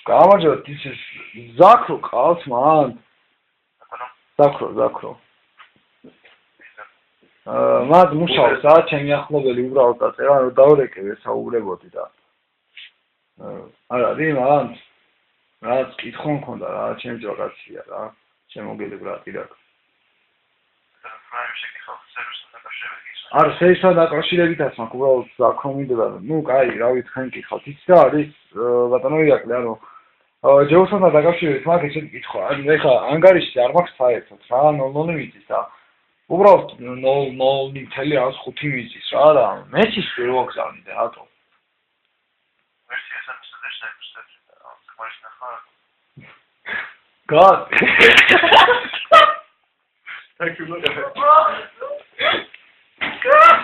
გამარჯობა, ის ზაქრო ყავს მან. ზაქრო. მათ მუშაობს რა, ჩემი ახლობელი უბრალოდ დაწერა, რომ დავრეკე საუბრებოდი და არა, რიმან რაც კითხვა მქონდა რა, ჩემი ჯვაგაცია რა, შემოგელებ რა ტირაკ. არ სერვისთან დაკავშირებითაც მაქვს უბრალოდ ზაქრო მინდოდა, ნუ კაი, რა ვიცი, ხენ კითხავთ, იცი რა არის ბატონო ირაკლი, ანუ ჯეოსთან დაკავშირებით მაქვს ესეთი კითხვა, ანუ ეხლა ანგარიშზე არ მაქვს საერთოდ რა, 0 მიწის და უბრალოდ 0.5 მიწის რა და მეცის ვერ ვაგზავნი და რატო? God. Thank you. God.